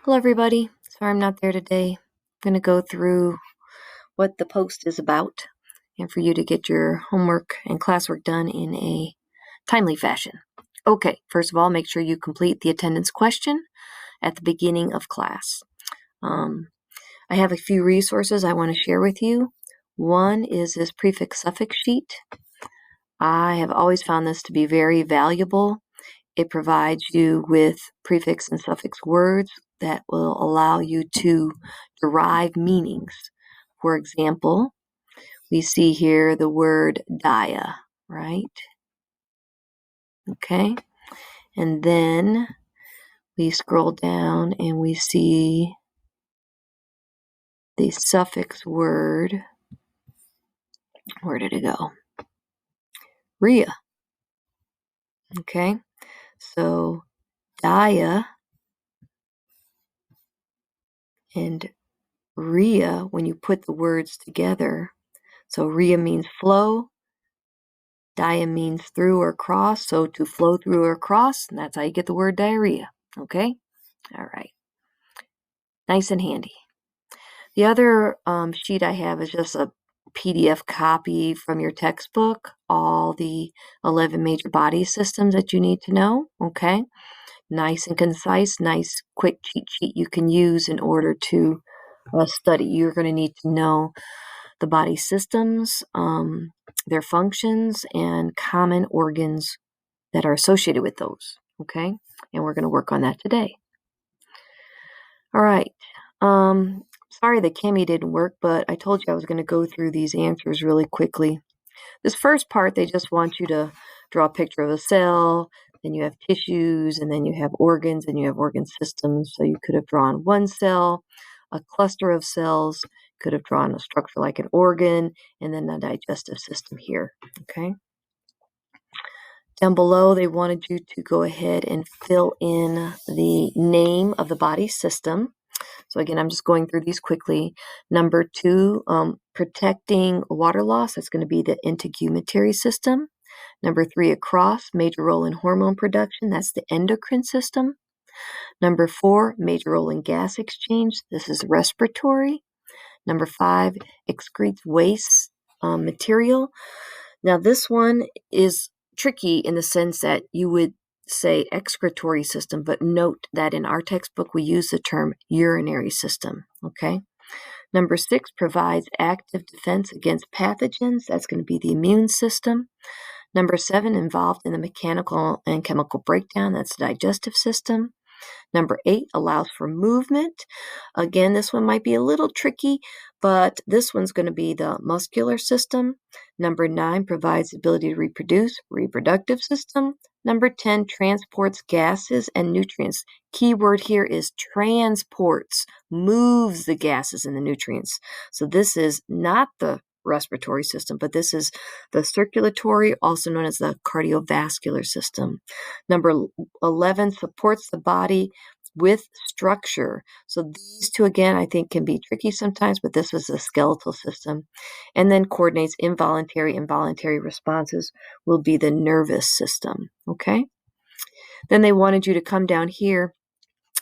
Hello everybody, sorry I'm not there today. I'm going to go through what the post is about and for you to get your homework and classwork done in a timely fashion. Okay, first of all, make sure you complete the attendance question at the beginning of class. I have a few resources I want to share with you. One is this prefix-suffix sheet. I have always found this to be very valuable. It provides you with prefix and suffix words that will allow you to derive meanings. For example, we see here the word dia, right? Okay. And then we scroll down and we see the suffix word. Where did it go? Ria. Okay. So dia and ria, when you put the words together, so ria means flow, dia means through or cross, so to flow through or cross, and that's how you get the word diarrhea. Okay? All right. Nice and handy. The other sheet I have is just a PDF copy from your textbook, all the 11 major body systems that you need to know. Okay? Nice and concise, nice quick cheat sheet you can use in order to study. You're going to need to know the body systems, their functions, and common organs that are associated with those. Okay? And we're going to work on that today. All right. Sorry that Cami didn't work, but I told you I was going to go through these answers really quickly. This first part, they just want you to draw a picture of a cell, then you have tissues, and then you have organs, and you have organ systems. So you could have drawn one cell, a cluster of cells, could have drawn a structure like an organ, and then a digestive system here, okay? Down below, they wanted you to go ahead and fill in the name of the body system. So again, I'm just going through these quickly. Number 2, protecting water loss. That's going to be the integumentary system. Number 3, across, major role in hormone production. That's the endocrine system. Number 4, major role in gas exchange. This is respiratory. Number 5, excretes waste material. Now this one is tricky in the sense that you would say excretory system, but note that in our textbook we use the term urinary system, okay? Number 6, provides active defense against pathogens. That's going to be the immune system. Number 7, involved in the mechanical and chemical breakdown. That's the digestive system. Number 8, allows for movement. Again, this one might be a little tricky, but this one's going to be the muscular system. Number 9, provides the ability to reproduce, reproductive system. Number 10, transports gases and nutrients. Key word here is transports, moves the gases and the nutrients. So this is not the respiratory system, but this is the circulatory, also known as the cardiovascular system. Number 11, supports the body with structure. So these two, again, I think can be tricky sometimes, but this is the skeletal system. And then coordinates involuntary and voluntary responses will be the nervous system, okay? Then they wanted you to come down here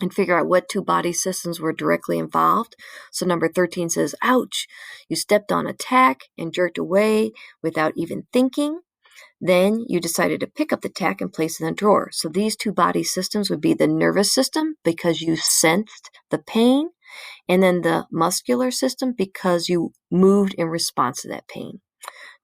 and figure out what 2 body systems were directly involved. So number 13 says, ouch, you stepped on a tack and jerked away without even thinking. Then you decided to pick up the tack and place it in a drawer. So these 2 body systems would be the nervous system because you sensed the pain, and then the muscular system because you moved in response to that pain.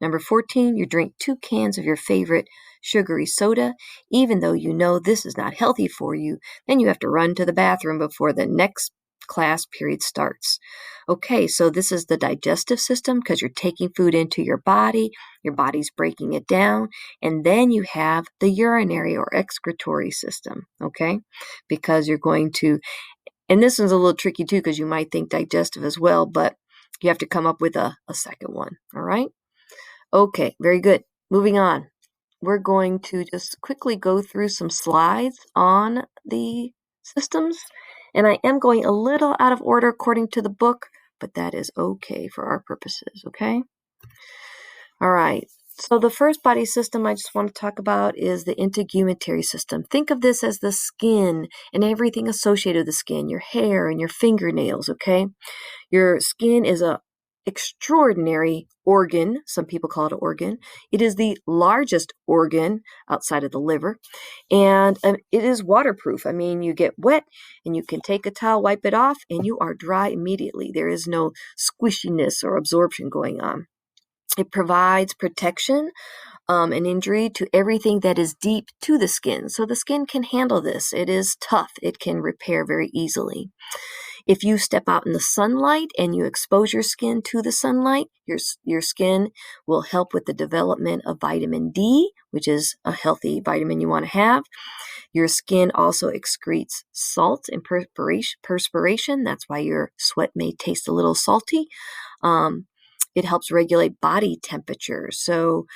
Number 14, you drink 2 cans of your favorite sugary soda, even though you know this is not healthy for you. Then you have to run to the bathroom before the next class period starts. Okay, so this is the digestive system because you're taking food into your body's breaking it down, and then you have the urinary or excretory system, okay, because you're going to, and this one's a little tricky too because you might think digestive as well, but you have to come up with a second one, all right? Okay, very good. Moving on. We're going to just quickly go through some slides on the systems. And I am going a little out of order according to the book, but that is okay for our purposes, okay? All right. So the first body system I just want to talk about is the integumentary system. Think of this as the skin and everything associated with the skin, your hair and your fingernails, okay? Your skin is a extraordinary organ. Some people call it an organ. It is the largest organ outside of the liver, and it is waterproof. I mean, you get wet and you can take a towel, wipe it off, and you are dry immediately. There is no squishiness or absorption going on. It provides protection and injury to everything that is deep to the skin. So the skin can handle this. It is tough. It can repair very easily. If you step out in the sunlight and you expose your skin to the sunlight, your skin will help with the development of vitamin D, which is a healthy vitamin you want to have. Your skin also excretes salt and perspiration. That's why your sweat may taste a little salty. It helps regulate body temperature. So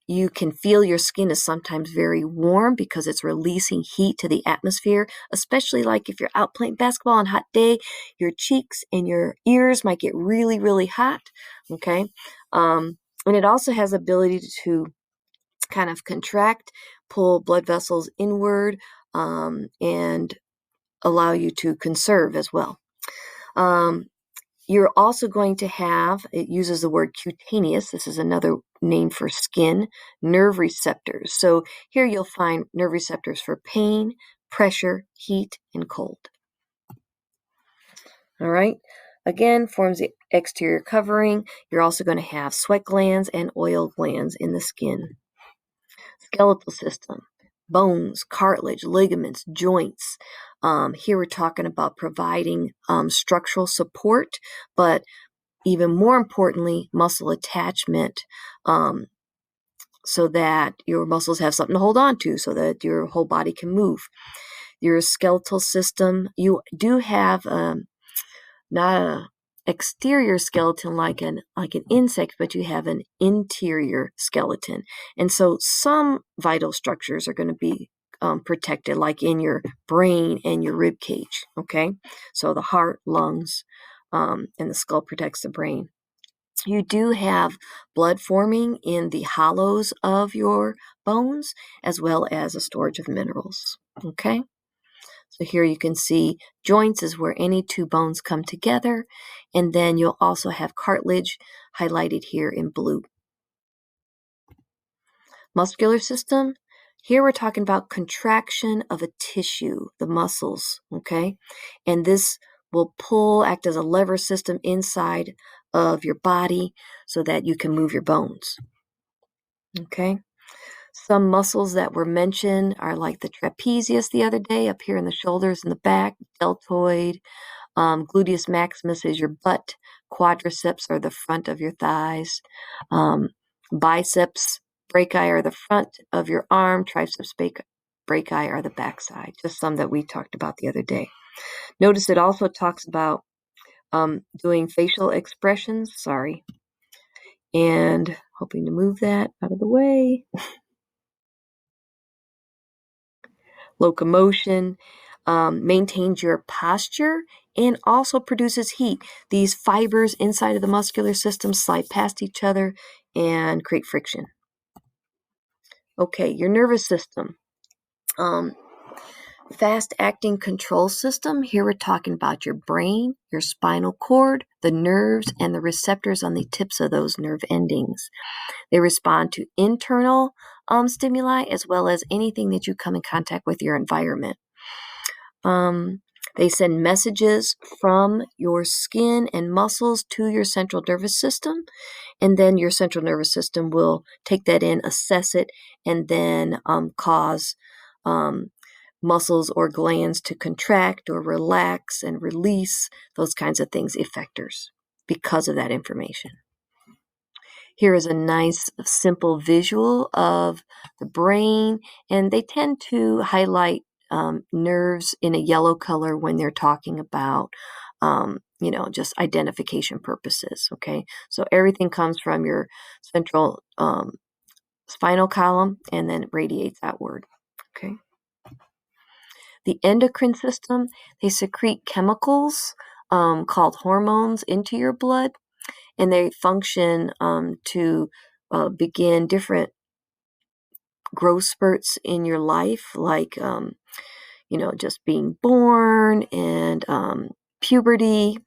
you can feel your skin is sometimes very warm because it's releasing heat to the atmosphere, especially like if you're out playing basketball on a hot day, your cheeks and your ears might get really, really hot, okay? And it also has the ability to kind of contract, pull blood vessels inward, and allow you to conserve as well. You're also going to have, it uses the word cutaneous, this is another name for skin, nerve receptors. So here you'll find nerve receptors for pain, pressure, heat, and cold. All right. Again, forms the exterior covering. You're also going to have sweat glands and oil glands in the skin. Skeletal system, bones, cartilage, ligaments, joints. Here we're talking about providing structural support, but even more importantly, muscle attachment, so that your muscles have something to hold on to, so that your whole body can move. Your skeletal system, you do have not an exterior skeleton like an insect, but you have an interior skeleton. And so some vital structures are going to be protected, like in your brain and your rib cage, okay? So the heart, lungs, and the skull protects the brain. You do have blood forming in the hollows of your bones, as well as a storage of minerals, okay? So here you can see joints is where any two bones come together, and then you'll also have cartilage highlighted here in blue. Muscular system, here we're talking about contraction of a tissue, the muscles, okay? And this will act as a lever system inside of your body so that you can move your bones, okay? Some muscles that were mentioned are like the trapezius the other day, up here in the shoulders and the back, deltoid. Gluteus maximus is your butt. Quadriceps are the front of your thighs. Biceps brachii are the front of your arm. Triceps brachii are the backside. Just some that we talked about the other day. Notice it also talks about doing facial expressions. Sorry. And hoping to move that out of the way. Locomotion, maintains your posture, and also produces heat. These fibers inside of the muscular system slide past each other and create friction. Okay, your nervous system. Fast-acting control system. Here we're talking about your brain, your spinal cord, the nerves, and the receptors on the tips of those nerve endings. They respond to internal stimuli as well as anything that you come in contact with your environment. They send messages from your skin and muscles to your central nervous system, and then your central nervous system will take that in, assess it, and then cause muscles or glands to contract or relax and release, those kinds of things, effectors, because of that information. Here is a nice, simple visual of the brain, and they tend to highlight nerves in a yellow color when they're talking about, just identification purposes, okay? So everything comes from your central spinal column, and then it radiates outward, okay? The endocrine system, they secrete chemicals called hormones into your blood, and they function to begin different growth spurts in your life, like, just being born and puberty,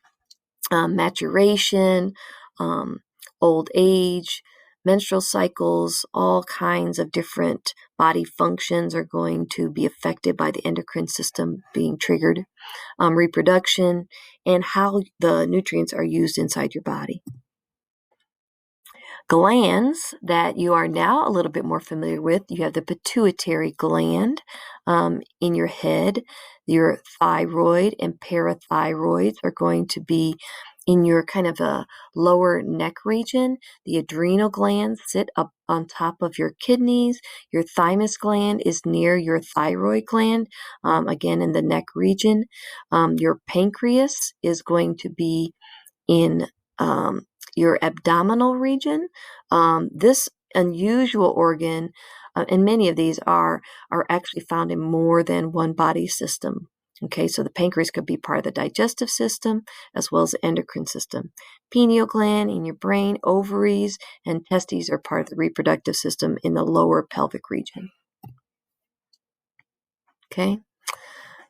maturation, um, old age, menstrual cycles, all kinds of different body functions are going to be affected by the endocrine system being triggered, reproduction, and how the nutrients are used inside your body. Glands that you are now a little bit more familiar with. You have the pituitary gland in your head. Your thyroid and parathyroids are going to be in your kind of a lower neck region. The adrenal glands sit up on top of your kidneys. Your thymus gland is near your thyroid gland, again in the neck region. Your pancreas is going to be in your abdominal region. This unusual organ, and many of these are actually found in more than one body system. Okay, so the pancreas could be part of the digestive system as well as the endocrine system. Pineal gland in your brain, ovaries, and testes are part of the reproductive system in the lower pelvic region. Okay,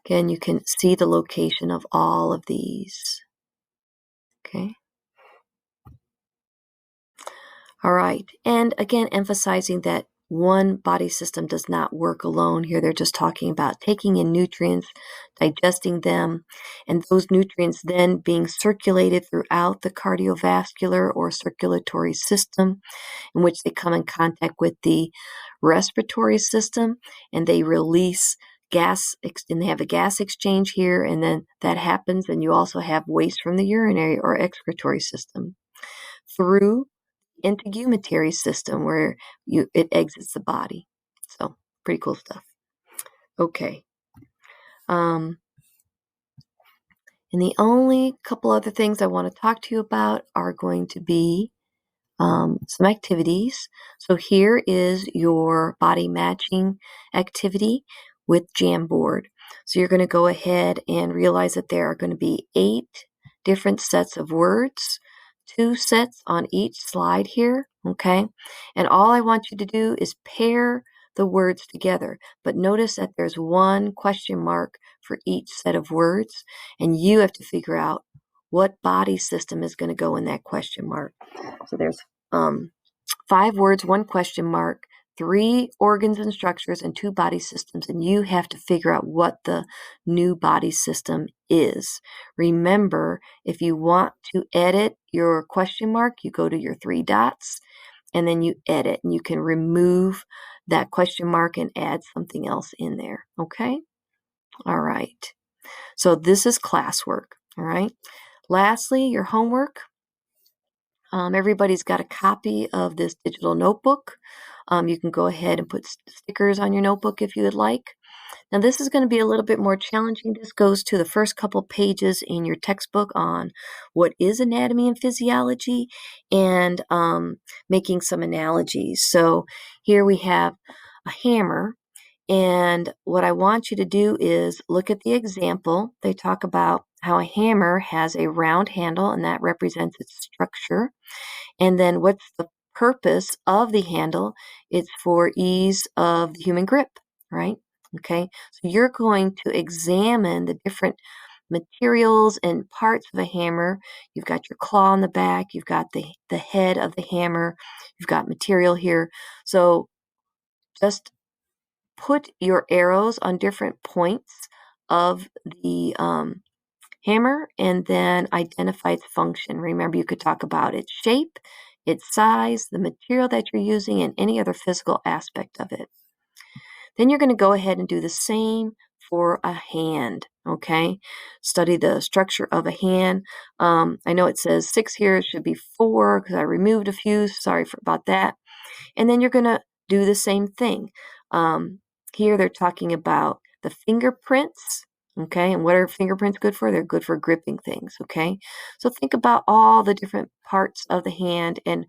again, you can see the location of all of these. Okay. All right. And again, emphasizing that one body system does not work alone. Here they're just talking about taking in nutrients, digesting them, and those nutrients then being circulated throughout the cardiovascular or circulatory system, in which they come in contact with the respiratory system, and they release gas, and they have a gas exchange here, and then that happens, and you also have waste from the urinary or excretory system through integumentary system where it exits the body. So pretty cool stuff. Okay. And the only couple other things I want to talk to you about are going to be some activities. So here is your body matching activity with Jamboard. So you're going to go ahead and realize that there are going to be 8 different sets of words, 2 sets on each slide here, okay? And all I want you to do is pair the words together. But notice that there's one question mark for each set of words, and you have to figure out what body system is going to go in that question mark. So there's 5 words, 1 question mark, 3 organs and structures, and 2 body systems, and you have to figure out what the new body system is. Remember, if you want to edit your question mark, you go to your 3 dots, and then you edit, and you can remove that question mark and add something else in there, okay? All right. So this is classwork, all right? Lastly, your homework. Everybody's got a copy of this digital notebook. You can go ahead and put stickers on your notebook if you would like. Now this is going to be a little bit more challenging. This goes to the first couple pages in your textbook on what is anatomy and physiology and making some analogies. So here we have a hammer. And what I want you to do is look at the example. They talk about how a hammer has a round handle, and that represents its structure. And then what's the purpose of the handle? It's for ease of the human grip, right? Okay, so you're going to examine the different materials and parts of a hammer. You've got your claw on the back, you've got the head of the hammer, you've got material here. So just put your arrows on different points of the hammer and then identify its function. Remember, you could talk about its shape, its size, the material that you're using, and any other physical aspect of it. Then you're going to go ahead and do the same for a hand, okay? Study the structure of a hand. I know it says 6 here. It should be 4 because I removed a few. Sorry about that. And then you're going to do the same thing. Here they're talking about the fingerprints, okay? And what are fingerprints good for? They're good for gripping things, okay? So think about all the different parts of the hand and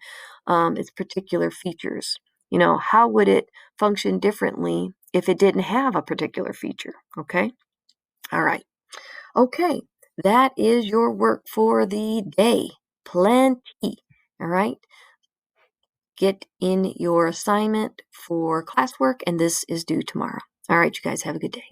its particular features. You know, how would it function differently if it didn't have a particular feature, okay? All right. Okay, that is your work for the day. Plenty, all right? get in your assignment for classwork, and this is due tomorrow. All right, you guys have a good day.